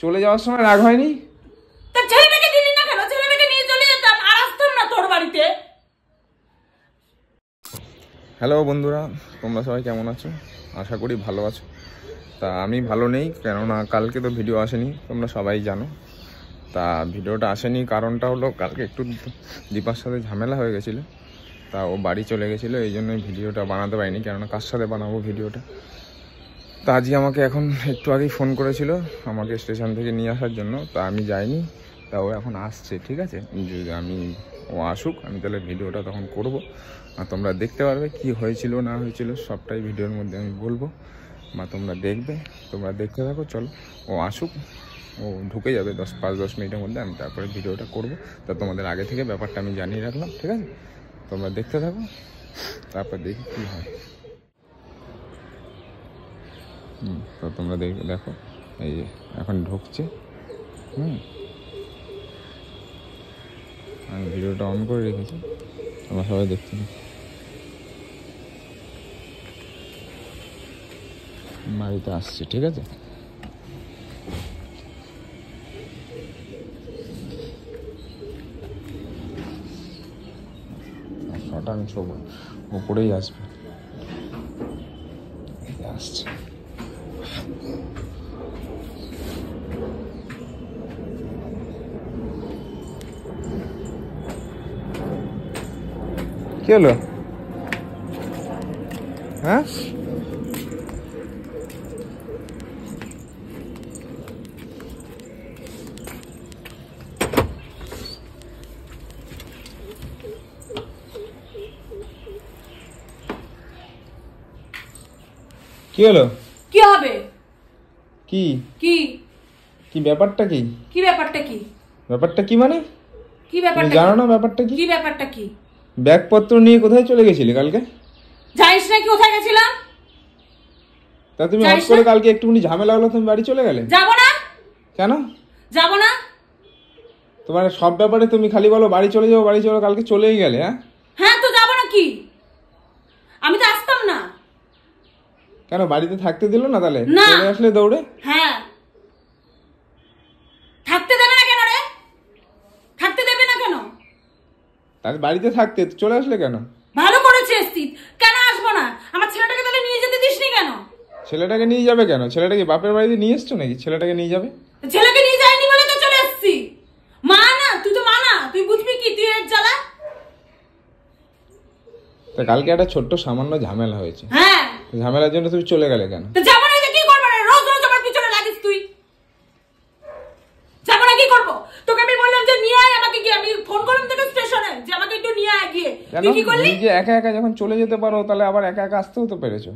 চলে যাওয়ার সময় রাগ হয়নি? তা ছেলেটাকে দিলি না কেন? ছেলেটাকে নিয়ে চলে যেতাম, আর আসতাম না তোর বাড়িতে। হ্যালো বন্ধুরা, তোমরা সবাই কেমন আছো? আশা করি ভালো আছো। তা আমি ভালো নেই, কেননা কালকে তো ভিডিও আসেনি, তোমরা সবাই জানো। তা ভিডিওটা আসেনি কারণটা হলো কালকে একটু দীপার সাথে ঝামেলা হয়ে গেছিলো। তা ও বাড়ি চলে গেছিলো, এই জন্যই ভিডিওটা বানাতে পারিনি, কেননা কার সাথে বানাবো ভিডিওটা। তা আজকে আমাকে এখন একটু আগেই ফোন করেছিল আমাকে স্টেশন থেকে নিয়ে আসার জন্য। তা আমি যাইনি, তা ও এখন আসছে। ঠিক আছে, ও আসুক, আমি তাহলে ভিডিওটা তখন করব, আর তোমরা দেখতে পারবে কি হয়েছিল না হয়েছিল সবটাই ভিডিওর মধ্যে আমি বলবো, বা তোমরা দেখবে। তোমরা দেখতে থাকো, চলো ও আসুক, ও ঢুকে যাবে 5-10 মিনিটের মধ্যে, আমি তারপরে ভিডিওটা করব। তা তোমাদের আগে থেকে ব্যাপারটা আমি জানিয়ে রাখলাম, ঠিক আছে? তোমরা দেখতে থাকো, তারপর দেখি কী হয়। তো তোমরা দেখো, এই যে এখন ঢুকছে। আমি ভিডিওটা অন করে রেখেছি, তোমরা সবাই দেখতে থাকো। বাড়িতে আসছে, ঠিক আছে? শতাংশ উপরেই আসবে, আসছে। কি হলো? হ্যাঁ, কি হলো? কি হবে? কি কি কি ব্যাপারটা কি? কি ব্যাপারটা কি? ব্যাপারটা কি মানে? কি ব্যাপারটা? জানো না ব্যাপারটা কি? কি ব্যাপারটা কি? ব্যাগপত্র নিয়ে কোথায় চলে গেছিলে কালকে? জানিস না কি কোথায় গেছিলাম? তা তুমি হট করে কালকে একটুখানি ঝামেলা হলো, তুমি বাড়ি চলে গেলে? যাবো না। কেন যাবো না? তোমার সব ব্যাপারে তুমি খালি বলো বাড়ি চলে যাও, বাড়ি চলো, কালকে চলেই গেলে। হ্যাঁ, তো যাবো না কি? আমি তো আসতাম না। কেন বাড়িতে থাকতে দিল না? তাহলে না। চলে আসলে দৌড়ে। হ্যাঁ, থাকতে দেবে না কেন রে? থাকতে দেবে না কেন? তাহলে বাড়িতে থাকতে চলে আসলে কেন? ভালো করেছিস তুই। কেন আসবো না? আমার ছেলেটাকে তাহলে নিয়ে যেতে দিসনি কেন? ছেলেটাকে নিয়ে যাবে কেন? ছেলেটাকে বাপের বাড়িতে নিয়ে এসছো নাকি ছেলেটাকে নিয়ে যাবে? ছেলেকে নিয়ে যায়নি বলে তো চলে এসেছি। মা না, তুই তো মা না, তুই বুঝবি কি তুই এর জ্বালা? তা কালকে একটা ছোট্ট সামান্য ঝামেলা হয়েছে। হ্যাঁ, ঝামেলার জন্য তুমি চলে গেলে কেন? তো যাবো না, কি করবো রে? রোজ রোজ আমার পিছনে লাগিস তুই। যাবো না, কি করবো? তোকে আমি বললাম যে নিয়ে আয় আমাকে, গিয়ে আমি ফোন করলাম তোকে স্টেশনে যে আমাকে একটু নিয়ে আয় গিয়ে। তুই কি করলি? নিজে একা একা যখন চলে যেতে পারো, তাহলে আবার একা একা আসতেও তো পেরেছো।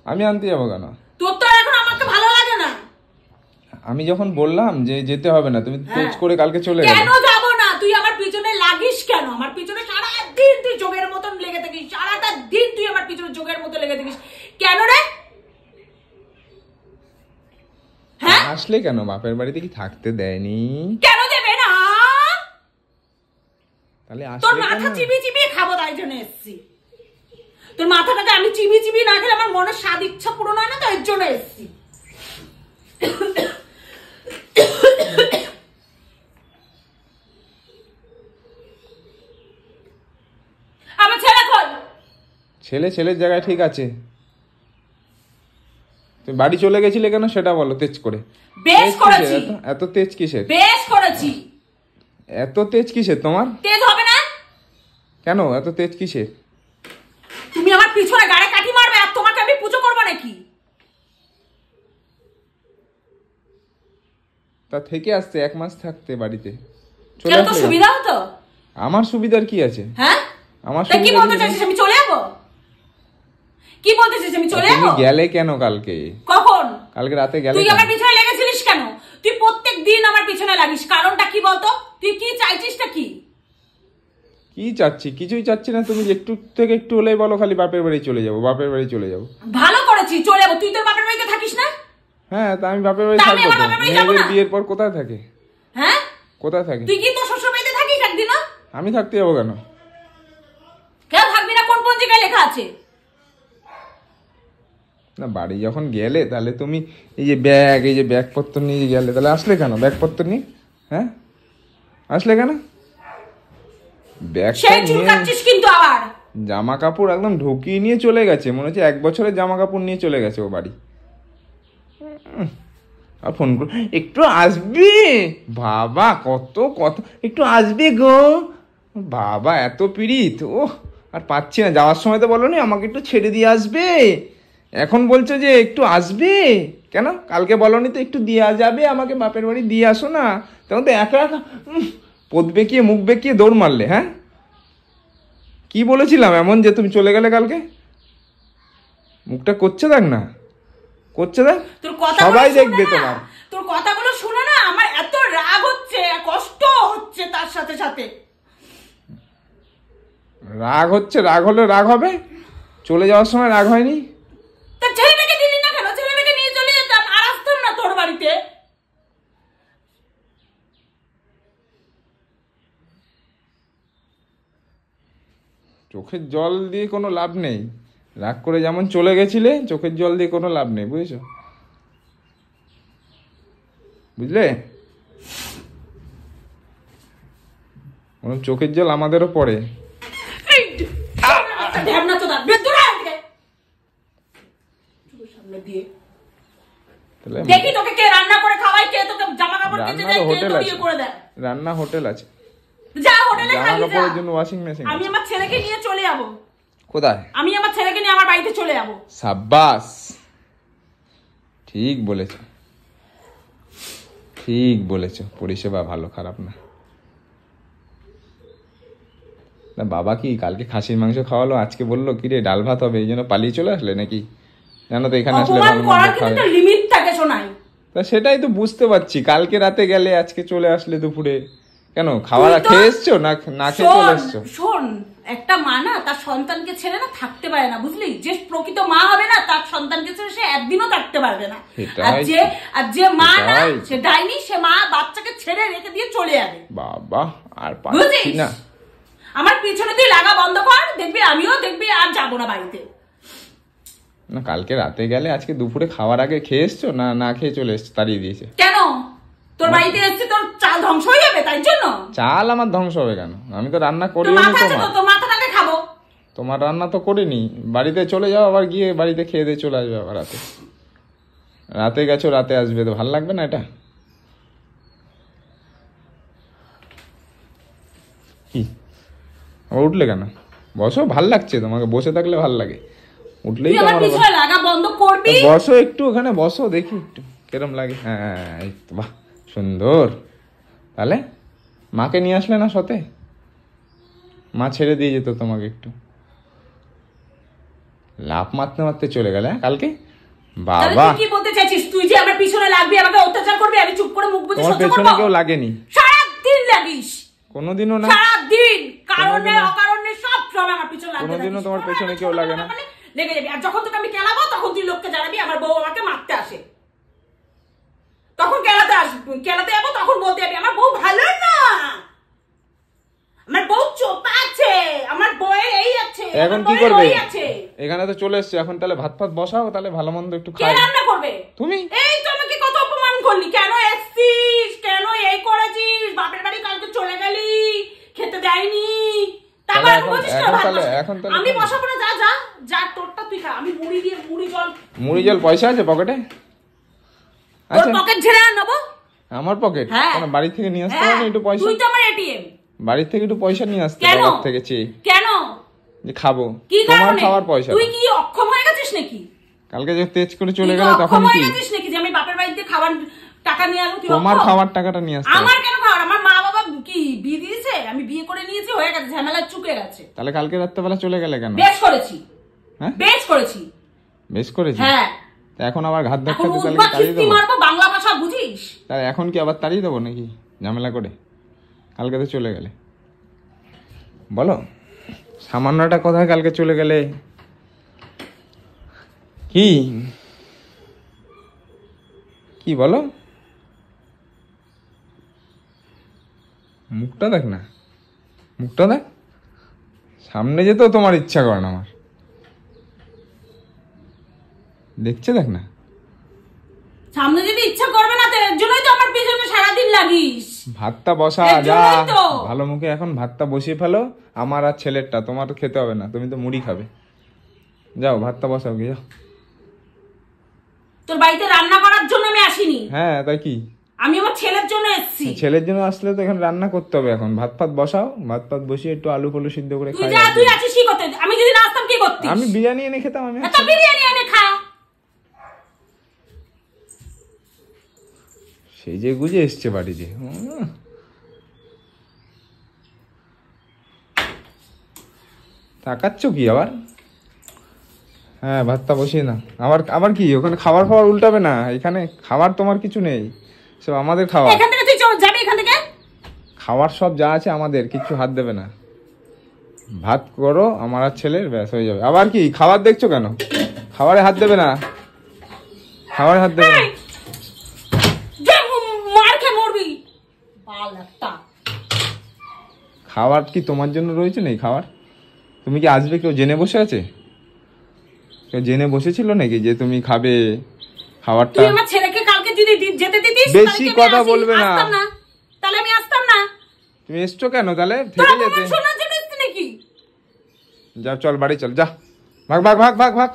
আমি আনতে যাবো কেন? তোর তো এখন আমাকে ভালো লাগে না। আমি যখন বললাম যে যেতে হবে না, তুমি তেজ করে কালকে চলে গেলে। কেন যাবো না? তুই আমার পিছনে লাগিস কেন? আমার পিছনে সারাদিন তুই যোগের মতন লেগে থাকিস, সারাটা দিন তুই আমার পিছনে যোগের মতো লেগে থাকিস। কেন রে? হ্যাঁ, আসলে কেন? বাপের বাড়িতে কি থাকতে দেয়নি? কেন দেবে না? তাহলে তোর আসলে মাথা কেন? চিবিয়ে চিবিয়ে খাবো, তাই জন্য এসছি। তোর মাথাটাকে আমি চিবিয়ে চিবিয়ে না খেলে আমার মনের স্বাদ ইচ্ছা পূরণ হয় না, তো এর জন্য এসছি। আমার ছেলে কই? ছেলের জায়গায় ঠিক আছে। তুমি বাড়ি চলে গেছিলে কেন সেটা বলো তেজ করে। বেশ করেছি। এত তেজ কিসের? বেশ করেছি। এত তেজ কিসের তোমার? তেজ হবে না? কেন এত তেজ কিসের? তুমি আমার পিছনে গাড়ি কাঠি মারবে আর তোমাকে আমি পুজো করবো নাকি? তা থেকে আসতে 1 মাস থাকতে বাড়িতে চলে কেন, তো আসলে। সুবিধা হতো। আমার সুবিধার কি আছে? হ্যাঁ, আমার তা কি সুবিধা বলতে চাইছিস? আমি চলে যাবো? কি বলতে চাইছিস? আমি চলে যাবো? তুমি গেলে কেন কালকে? কখন? কালকে রাতে গেলে তুই কেন? আমার পিছনে লেগেছিলিস কেন? তুই প্রত্যেক দিন আমার পিছনে লাগিস, কারণটা কি বলতো? তুই কি চাইছিসটা কি? কি চাচ্ছি? কিছুই চাচ্ছি না। তুমি একটু থেকে একটু হলেই বলো খালি বাপের বাড়ি চলে যাবো, বাপের বাড়ি চলে যাবো। ভালো করেছি, চলে যাবো। তুই তোর বাপের বাড়িতে থাকিস না? হ্যাঁ, তা আমি বাপের বাড়ি তা আমি থাকবো আমার তো। বাপের বাড়ি যাবো মেয়েদের না? বিয়ের পর কোথায় থাকে? হ্যাঁ, কোথায় থাকে? তুই কি তোর শ্বশুর বাড়িতে থাকিস একদিনও? আমি থাকতে যাবো কেন? কেন থাকবি না? কোন পঞ্জিকায় লেখা আছে? না বাড়ি যখন গেলে তাহলে তুমি এই যে ব্যাগপত্র নিয়ে গেলে, তাহলে আসলে কেন ব্যাগপত্র নিয়ে? হ্যাঁ আসলে কেন? ব্যাগটা নিয়ে কিন্তু আবার জামা কাপড় একদম ঢুকিয়ে নিয়ে চলে গেছে, মনে হচ্ছে 1 বছরের জামা কাপড় নিয়ে চলে গেছে ও বাড়ি। আর ফোন করে একটু আসবে বাবা, কত একটু আসবে গো বাবা, এত পীড়িত ও। আর পাচ্ছি না, যাওয়ার সময় তো বলোনি আমাকে একটু ছেড়ে দিয়ে আসবে, এখন বলছো যে একটু আসবে কেন? কালকে বলনি তো একটু দিয়ে যাবে আমাকে, বাপের বাড়ি দিয়ে আসো না, তখন তো একা একা পদ বেঁকিয়ে মুখ বেঁকিয়ে দৌড় মারলে। হ্যাঁ কি বলেছিলাম এমন যে তুমি চলে গেলে কালকে? মুখটা করছে দেখ না, করছে দেখ, সবাই দেখবে তোমার। তোর কথাগুলো শুনে না আমার এত রাগ হচ্ছে, কষ্ট হচ্ছে, তার সাথে সাথে রাগ হচ্ছে। রাগ হলে রাগ হবে, চলে যাওয়ার সময় রাগ হয়নি? তা ছেলেটাকে দিলি না কেন? ছেলেটাকে নিয়ে চলে যেতাম, আর আসতাম না তোর বাড়িতে। চোখের জল দিয়ে কোনো লাভ নেই, রাগ করে যেমন চলে গেছিলে, চোখের জল দিয়ে কোনো লাভ নেই, বুঝেছো? বুঝলে? চোখের জল আমাদেরও পড়ে। দেখি তোকে কে রান্না করে খাওয়াই, কে তোকে জামা কাপড় কেচে দেয়, কে তোর ইয়ে করে দেয়। রান্না হোটেল আছে, যা হোটেলে খাই, জামা কাপড়ের জন্য ওয়াশিং মেশিন। আমি আমার ছেলেকে নিয়ে চলে যাব। কোথায়? আমি আমার ছেলেকে নিয়ে আমার বাড়িতে চলে যাব। সাব্বাস, ঠিক বলেছো, ঠিক বলেছো, পরিষেবা ভালো, খারাপ না। বাবা কি কালকে খাসির মাংস খাওয়ালো, আজকে বললো কি রে ডাল ভাত হবে, এই জন্য পালিয়ে চলে আসলে নাকি? জানো তো এখানে আসলে ভালো মন্দ খাবে, লিমিট থাকে শোনাই। তা সেটাই তো বুঝতে পারছি, কালকে রাতে গেলে আজকে চলে আসলে দুপুরে, কেন খাবার খেয়ে এসছো না না খেয়ে চলে এসছো? শোন, একটা মা না তার সন্তানকে ছেড়ে না থাকতে পারে না, বুঝলি? যে প্রকৃত মা হবে না তার সন্তানকে ছেড়ে সে একদিনও থাকতে পারবে না। আর যে মা না সে ডাইনি, সে মা বাচ্চাকে ছেড়ে রেখে দিয়ে চলে যাবে। বাবা আর পাচ্ছি না। আমার পিছনে তুই লাগা বন্ধ কর, দেখবি আমিও দেখবি আর যাবো না বাড়িতে। না কালকে রাতে গেলে আজকে দুপুরে খাওয়ার আগে খেয়ে এসছো না না খেয়ে চলে এসছো? তাড়িয়ে দিয়েছে কেন? তোর বাড়িতে এসছে তোর চাল ধ্বংস হয়ে যাবে তাই জন্য? চাল আমার ধ্বংস হবে কেন? আমি তো রান্না করিনি। তোর মাথাটাকে খাবো। তোমার রান্না তো করিনি, বাড়িতে চলে যাও, আবার গিয়ে বাড়িতে খেয়ে দিয়ে চলে আসবে আবার রাতে। রাতে গেছো রাতে আসবে, তো ভালো লাগবে না এটা? কি আবার উঠলে কেন? বসো, ভাল লাগছে তোমাকে, বসে থাকলে ভাল লাগে, উঠলেই তো আমার লাগা বন্ধ করবি। বসো একটু ওখানে, বসো দেখি একটু কিরম লাগে। হ্যাঁ এই তো, বাহ সুন্দর। তাহলে মাকে নিয়ে আসলে না সাথে? মা ছেড়ে দিয়ে যেত তোমাকে একটু। লাফ মারতে মারতে চলে গেলে কালকে। বাবা কি বলতে চাইছিস? তুই যে আমার পিছনে লাগবি, আমাকে অত্যাচার করবি, আমি চুপ করে মুখ বুজে সহ্য করব? পেছনে কেউ লাগেনি, সারা দিন লাগিস। কোনোদিনও না, সারা দিন কারণে অকারণে সব সময় আমার পিছনে লাগবে। কোনোদিনও তোমার পেছনে কেউ লাগে না, লেগে যাবি। আর যখন তোকে আমি কেলাবো তখন তুই লোককে জানাবি আমার বউ আমাকে মারতে আসে, তখন কেলাতে আসবি, কেলাতে যাবো, তখন বলতে যাবি আমার বউ ভালো না, আমার বউ চোপা আছে, আমার বউয়ের এই আছে। এখন কি করবে? এখানে তো চলে এসছে, এখন তাহলে ভাত ফাত বসাও, তাহলে ভালো মন্দ একটু খাই। কে রান্না করবে? তুমি। এই তো আমাকে কত অপমান করলি, কেন এসছিস, কেন এই করেছিস, বাপের বাড়ি কালকে চলে গেলি, খেতে দেয়নি, তারপর বলছিস না ভাত বসা। আমি বসাবো না, যা যা যা, তোরটা তুই খা, আমি মুড়ি জল পয়সা আছে পকেটে? তোর পকেট ঝেড়ে নেবো? আমার পকেট? কেন বাড়ি থেকে নিয়ে আসতে হবে একটু পয়সা? তুই তো আমার এটিএম। বাড়ি থেকে একটু পয়সা নিয়ে আসতে হবে বাড়ি থেকে, চেয়ে। কেন? যে খাবো, তোমার খাওয়ার পয়সা। তুই কি অক্ষম হয়ে গেছিস নাকি? কালকে যে তেজ করে চলে গেলে তখন কি গেছিস নাকি যে আমি বাপের বাড়িতে খাবার টাকা নিয়ে আলো? তুই তোমার খাওয়ার টাকাটা নিয়ে আসতে। আমার কেন খাওয়ার? আমার মা বাবা কি বিয়ে দিয়েছে? আমি বিয়ে করে নিয়েছি, হয়ে গেছে, ঝামেলা চুকে গেছে। তাহলে কালকে রাত্রেবেলা চলে গেলে কেন? বেশ করেছি। হ্যাঁ বেশ করেছি। বেশ করেছি। হ্যাঁ এখন আবার ঘাত ধাক্কা দিয়ে তাহলে তাড়িয়ে দেবো? মারবো, বাংলা ভাষা বুঝিস? তাহলে এখন কি আবার তাড়িয়ে দেবো নাকি ঝামেলা করে? কালকে তো চলে গেলে, বলো সামান্যটা কোথায় কালকে চলে গেলে? কি কি বলো? মুখটা দেখ না, মুখটা দেখ, সামনে যেতেও তোমার ইচ্ছা করে না আমার। দেখছে দেখ না, সামনে যদি ইচ্ছা করবে না তো এর জন্যই তো আমার পেছনে সারাদিন লাগিস। ভাতটা বসা এর যা, জন্যই তো। ভালো মুখে এখন ভাতটা বসিয়ে ফেলো, আমার আর ছেলেরটা, তোমার তো খেতে হবে না, তুমি তো মুড়ি খাবে। যাও ভাতটা বসাও গিয়ে যাও। তোর বাড়িতে রান্না করার জন্য আমি আসিনি, হ্যাঁ তাই কি, আমি আমার ছেলের জন্য এসেছি। ছেলের জন্য আসলে তো এখানে রান্না করতে হবে, এখন ভাত ফাত বসাও, ভাত ফাত বসিয়ে একটু আলু ফলু সিদ্ধ করে তুই খাই। যা, তুই আছিস কি করতে? আমি যদি না আসতাম কি করতিস? আমি বিরিয়ানি এনে খেতাম, আমি তো বিরিয়ানি এনে খা। সেই যে গুজে এসছে বাড়িতে। তাকাচ্ছ কি আবার? হ্যাঁ ভাতটা বসিয়ে না, আবার আবার কি ওখানে খাবার খাবার উল্টাবে না, এখানে খাবার তোমার কিছু নেই, সব আমাদের খাবার। এখান থেকে তুই যাবি এখান থেকে। খাবার সব যা আছে আমাদের, কিচ্ছু হাত দেবে না। ভাত করো আমার আর ছেলের, ব্যাস হয়ে যাবে। আবার কি খাবার দেখছো কেন? খাবারে হাত দেবে না, খাবারে হাত দেবে না। মার খেয়ে মরবি বাল একটা। খাবার কি তোমার জন্য রয়েছে নাকি খাবার? তুমি কি আসবে, কেউ জেনে বসে আছে? কেউ জেনে বসেছিল নাকি যে তুমি খাবে খাবারটা? তুই আমার ছেলেকে কালকে যদি যেতে দিতিস, বেশি কথা বলবে না, তাহলে আমি আসতাম না। তুমি এসছো কেন তাহলে? থেকে যেতে। শোনার জন্য এসছি নাকি? যা চল বাড়ি চল, যা ভাগ ভাগ ভাগ ভাগ ভাগ।